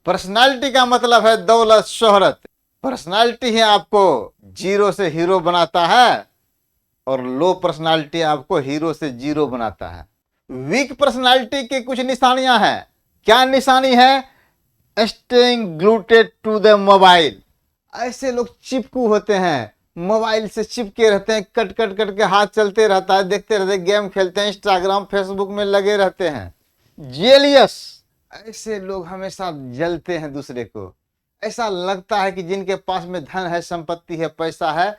Personality का मतलब है दौलत शोहरत। पर्सनालिटी ही आपको जीरो से हीरो बनाता है और लो पर्सनालिटी आपको हीरो से जीरो बनाता है। वीक पर्सनालिटी की कुछ निशानियां हैं। क्या निशानी है? Staying glued to the mobile. ऐसे लोग चिपकू होते हैं, मोबाइल से चिपके रहते हैं, कट कट कट के हाथ चलते रहता है, देखते रहते हैं, गेम खेलते हैं, इंस्टाग्राम फेसबुक में लगे रहते हैं। जेलियस, ऐसे लोग हमेशा जलते हैं दूसरे को। ऐसा लगता है कि जिनके पास में धन है, संपत्ति है, पैसा है,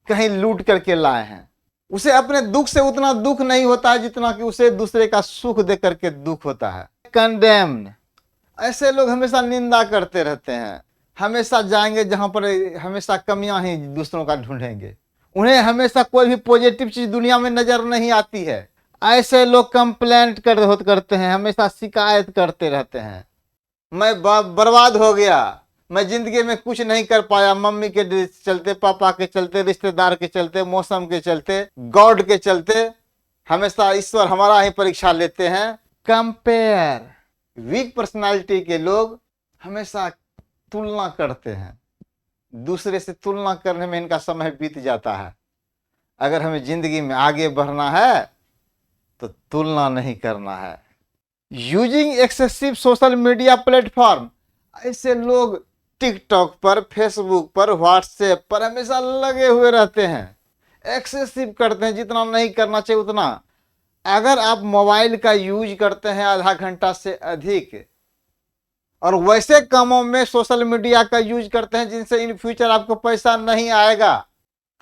कहीं लूट करके लाए हैं। उसे अपने दुख से उतना दुख नहीं होता है जितना कि उसे दूसरे का सुख दे करके दुख होता है। कंडेम्ड, ऐसे लोग हमेशा निंदा करते रहते हैं, हमेशा जाएंगे जहां पर हमेशा कमियां ही दूसरों का ढूंढेंगे। उन्हें हमेशा कोई भी पॉजिटिव चीज दुनिया में नजर नहीं आती है। ऐसे लोग कंप्लेंट करते हैं, हमेशा शिकायत करते रहते हैं। मैं बर्बाद हो गया, मैं जिंदगी में कुछ नहीं कर पाया, मम्मी के चलते, पापा के चलते, रिश्तेदार के चलते, मौसम के चलते, गॉड के चलते। हमेशा ईश्वर हमारा ही परीक्षा लेते हैं। कंपेयर, वीक पर्सनालिटी के लोग हमेशा तुलना करते हैं, दूसरे से तुलना करने में इनका समय बीत जाता है। अगर हमें जिंदगी में आगे बढ़ना है तो तुलना नहीं करना है। Using excessive social media platform, ऐसे लोग टिकटॉक पर, फेसबुक पर, व्हाट्सएप पर हमेशा लगे हुए रहते हैं, एक्सेसिव करते हैं, जितना नहीं करना चाहिए उतना। अगर आप मोबाइल का यूज करते हैं आधा घंटा से अधिक और वैसे कामों में सोशल मीडिया का यूज करते हैं जिनसे इन फ्यूचर आपको पैसा नहीं आएगा,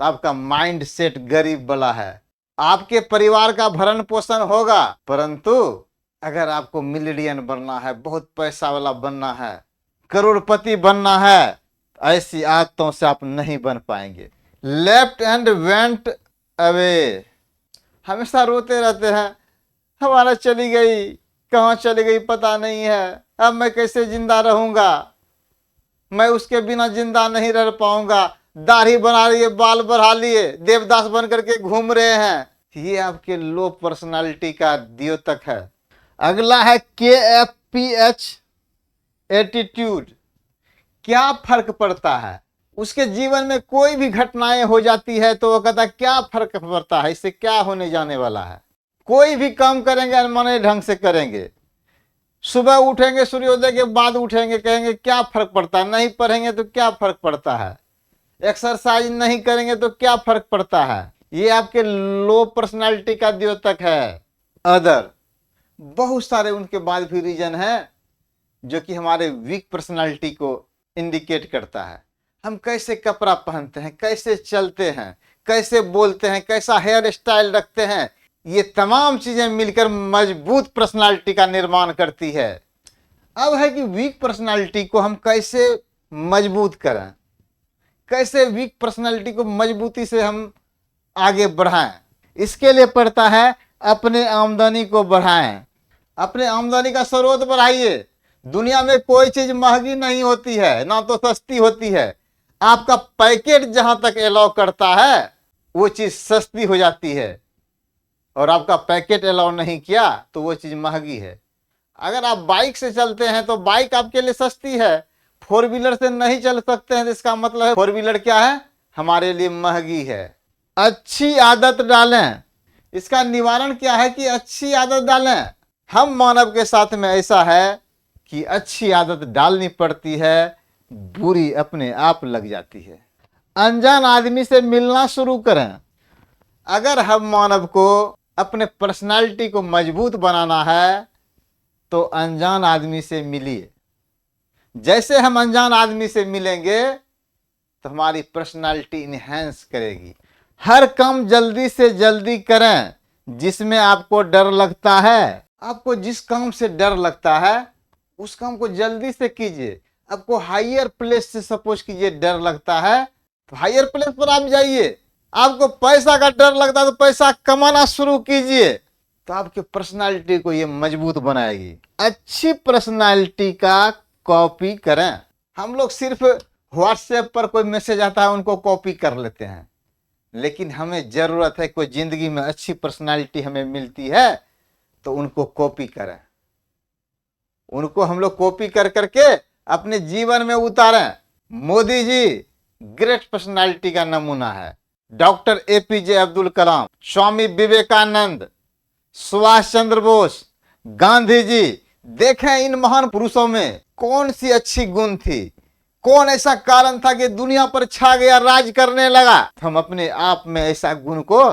तो आपका माइंड सेट गरीब वाला है। आपके परिवार का भरण पोषण होगा, परंतु अगर आपको मिलियन बनना है, बहुत पैसा वाला बनना है, करोड़पति बनना है, ऐसी आदतों से आप नहीं बन पाएंगे। लेफ्ट एंड वेंट अवे, हमेशा रोते रहते हैं, हमारा चली गई, कहाँ चली गई पता नहीं है, अब मैं कैसे जिंदा रहूंगा, मैं उसके बिना जिंदा नहीं रह पाऊंगा। दाढ़ी बना लिए, बाल बढ़ा लिए, देवदास बन करके घूम रहे हैं। ये आपके लो पर्सनालिटी का द्योतक है। अगला है KFPH एटीट्यूड। क्या फर्क पड़ता है? उसके जीवन में कोई भी घटनाएं हो जाती है तो वो कहता है क्या फर्क पड़ता है, इससे क्या होने जाने वाला है। कोई भी काम करेंगे अनमने ढंग से करेंगे। सुबह उठेंगे, सूर्योदय के बाद उठेंगे, कहेंगे क्या फर्क पड़ता है, नहीं पढ़ेंगे तो क्या फर्क पड़ता है, एक्सरसाइज नहीं करेंगे तो क्या फर्क पड़ता है। ये आपके लो पर्सनालिटी का द्योतक है। अदर, बहुत सारे उनके बाद भी रीजन है जो कि हमारे वीक पर्सनालिटी को इंडिकेट करता है। हम कैसे कपड़ा पहनते हैं, कैसे चलते हैं, कैसे बोलते हैं, कैसा हेयर स्टाइल रखते हैं, ये तमाम चीजें मिलकर मजबूत पर्सनालिटी का निर्माण करती है। अब है कि वीक पर्सनालिटी को हम कैसे मजबूत करें, कैसे वीक पर्सनालिटी को मजबूती से हम आगे बढ़ाएं। इसके लिए पड़ता है अपने आमदनी को बढ़ाएं, अपने आमदनी का स्रोत बढ़ाइए। दुनिया में कोई चीज महंगी नहीं होती है, ना तो सस्ती होती है। आपका पैकेट जहां तक अलाउ करता है वो चीज सस्ती हो जाती है, और आपका पैकेट अलाउ नहीं किया तो वो चीज महंगी है। अगर आप बाइक से चलते हैं तो बाइक आपके लिए सस्ती है, फोर व्हीलर से नहीं चल सकते हैं तो इसका मतलब है फोर व्हीलर क्या है, हमारे लिए महंगी है। अच्छी आदत डालें, इसका निवारण क्या है कि अच्छी आदत डालें। हम मानव के साथ में ऐसा है कि अच्छी आदत डालनी पड़ती है, बुरी अपने आप लग जाती है। अनजान आदमी से मिलना शुरू करें। अगर हम मानव को अपने पर्सनालिटी को मजबूत बनाना है तो अनजान आदमी से मिलिए। जैसे हम अनजान आदमी से मिलेंगे तो हमारी पर्सनालिटी इनहेंस करेगी। हर काम जल्दी से जल्दी करें जिसमें आपको डर लगता है। आपको जिस काम से डर लगता है उस काम को जल्दी से कीजिए। आपको हायर प्लेस से सपोज कीजिए डर लगता है तो हायर प्लेस पर आप जाइए। आपको पैसा का डर लगता है तो पैसा कमाना शुरू कीजिए, तो आपकी पर्सनालिटी को ये मजबूत बनाएगी। अच्छी पर्सनालिटी का कॉपी करें। हम लोग सिर्फ व्हाट्सएप पर कोई मैसेज आता है उनको कॉपी कर लेते हैं, लेकिन हमें जरूरत है कोई जिंदगी में अच्छी पर्सनालिटी हमें मिलती है तो उनको कॉपी करें। उनको हम लोग कॉपी कर करके अपने जीवन में उतारें। मोदी जी ग्रेट पर्सनालिटी का नमूना है। डॉक्टर एपीजे अब्दुल कलाम, स्वामी विवेकानंद, सुभाष चंद्र बोस, गांधी जी, देखें इन महान पुरुषों में कौन सी अच्छी गुण थी, कौन ऐसा कारण था कि दुनिया पर छा गया, राज करने लगा। हम अपने आप में ऐसा गुण को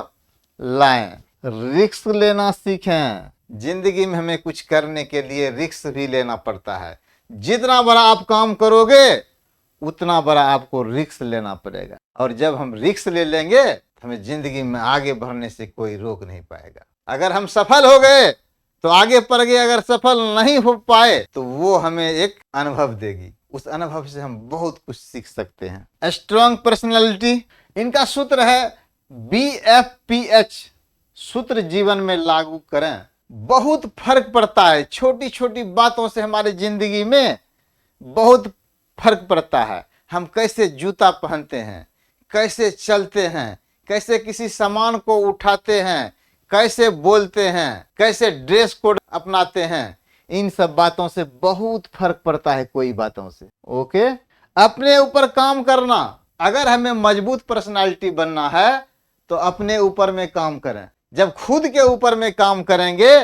लाएं, रिस्क लेना सीखें। जिंदगी में हमें कुछ करने के लिए रिस्क भी लेना पड़ता है। जितना बड़ा आप काम करोगे उतना बड़ा आपको रिस्क लेना पड़ेगा, और जब हम रिस्क ले लेंगे तो हमें जिंदगी में आगे बढ़ने से कोई रोक नहीं पाएगा। अगर हम सफल हो गए तो आगे बढ़ गए, अगर सफल नहीं हो पाए तो वो हमें एक अनुभव देगी। उस अनुभव से हम बहुत कुछ सीख सकते हैं। स्ट्रॉन्ग पर्सनैलिटी, इनका सूत्र है BFPH। सूत्र जीवन में लागू करें, बहुत फर्क पड़ता है। छोटी छोटी बातों से हमारे जिंदगी में बहुत फर्क पड़ता है। हम कैसे जूता पहनते हैं, कैसे चलते हैं, कैसे किसी सामान को उठाते हैं, कैसे बोलते हैं, कैसे ड्रेस कोड अपनाते हैं, इन सब बातों से बहुत फर्क पड़ता है। कोई बातों से ओके। अपने ऊपर काम करना, अगर हमें मजबूत पर्सनालिटी बनना है तो अपने ऊपर में काम करें। जब खुद के ऊपर में काम करेंगे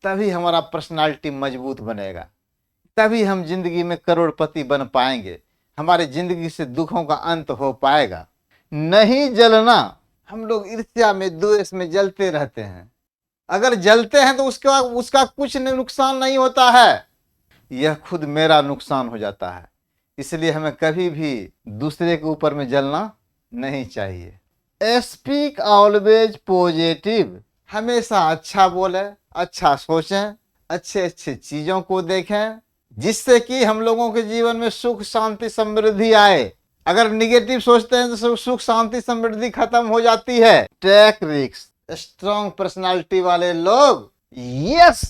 तभी हमारा पर्सनालिटी मजबूत बनेगा, तभी हम जिंदगी में करोड़पति बन पाएंगे, हमारे जिंदगी से दुखों का अंत हो पाएगा। नहीं जलना, हम लोग ईर्ष्या में, द्वेष में जलते रहते हैं। अगर जलते हैं तो उसका कुछ नुकसान नहीं होता है, यह खुद मेरा नुकसान हो जाता है। इसलिए हमें कभी भी दूसरे के ऊपर में जलना नहीं चाहिए। स्पीक ऑलवेज पॉजिटिव, हमेशा अच्छा बोले, अच्छा सोचें, अच्छे अच्छे चीजों को देखें, जिससे कि हम लोगों के जीवन में सुख शांति समृद्धि आए। अगर निगेटिव सोचते हैं तो सुख शांति समृद्धि खत्म हो जाती है। टेक रिस्क, स्ट्रॉन्ग पर्सनालिटी वाले लोग यस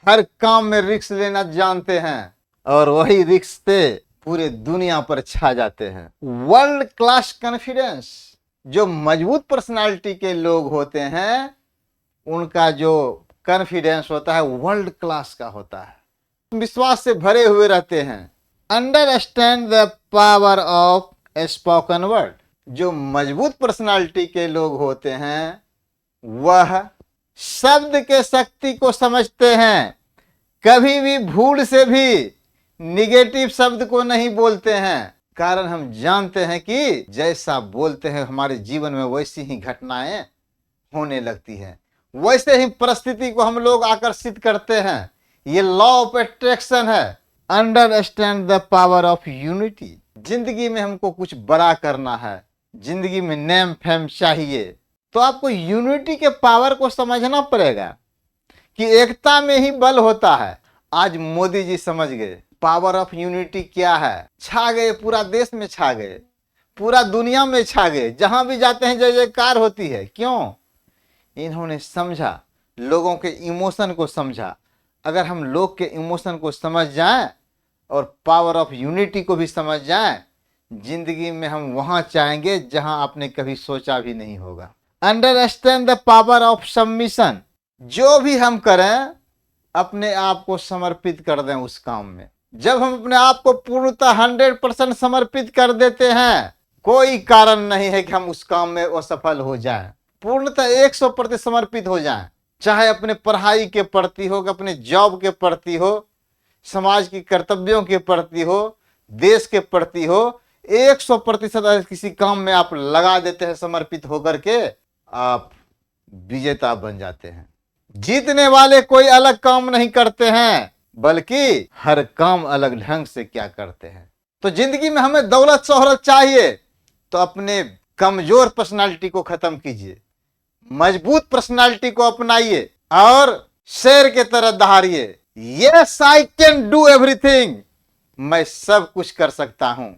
हर काम में रिस्क लेना जानते हैं, और वही रिस्क से पूरे दुनिया पर छा जाते हैं। वर्ल्ड क्लास कॉन्फिडेंस, जो मजबूत पर्सनालिटी के लोग होते हैं उनका जो कॉन्फिडेंस होता है वर्ल्ड क्लास का होता है, विश्वास से भरे हुए रहते हैं। Understand the power of spoken word, जो मजबूत पर्सनालिटी के लोग होते हैं वह शब्द के शक्ति को समझते हैं, कभी भी भूल से भी निगेटिव शब्द को नहीं बोलते हैं। कारण हम जानते हैं कि जैसा बोलते हैं हमारे जीवन में वैसी ही घटनाएं होने लगती हैं, वैसे ही परिस्थिति को हम लोग आकर्षित करते हैं। ये लॉ ऑफ अट्रैक्शन है। Understand the power of unity, जिंदगी में हमको कुछ बड़ा करना है, जिंदगी में नेम फेम चाहिए, तो आपको यूनिटी के पावर को समझना पड़ेगा कि एकता में ही बल होता है। आज मोदी जी समझ गए पावर ऑफ यूनिटी क्या है, छा गए, पूरा देश में छा गए, पूरा दुनिया में छा गए, जहां भी जाते हैं जय जयकार होती है। क्यों? इन्होंने समझा, लोगों के इमोशन को समझा। अगर हम लोग के इमोशन को समझ जाएं और पावर ऑफ यूनिटी को भी समझ जाएं, जिंदगी में हम वहां चाहेंगे जहां आपने कभी सोचा भी नहीं होगा। Understand the power of submission, जो भी हम करें अपने आप को समर्पित कर दें उस काम में। जब हम अपने आप को पूर्णतः 100% समर्पित कर देते हैं, कोई कारण नहीं है कि हम उस काम में असफल हो जाएं। पूर्णतः 100% समर्पित हो जाएं, चाहे अपने पढ़ाई के प्रति हो, अपने जॉब के प्रति हो, समाज की कर्तव्यों के प्रति हो, देश के प्रति हो, 100% किसी काम में आप लगा देते हैं समर्पित होकर के, आप विजेता बन जाते हैं। जीतने वाले कोई अलग काम नहीं करते हैं, बल्कि हर काम अलग ढंग से क्या करते हैं। तो जिंदगी में हमें दौलत शोहरत चाहिए तो अपने कमजोर पर्सनालिटी को खत्म कीजिए, मजबूत पर्सनालिटी को अपनाइए और शेर के तरह दहाड़िए। Yes I can do everything, मैं सब कुछ कर सकता हूं।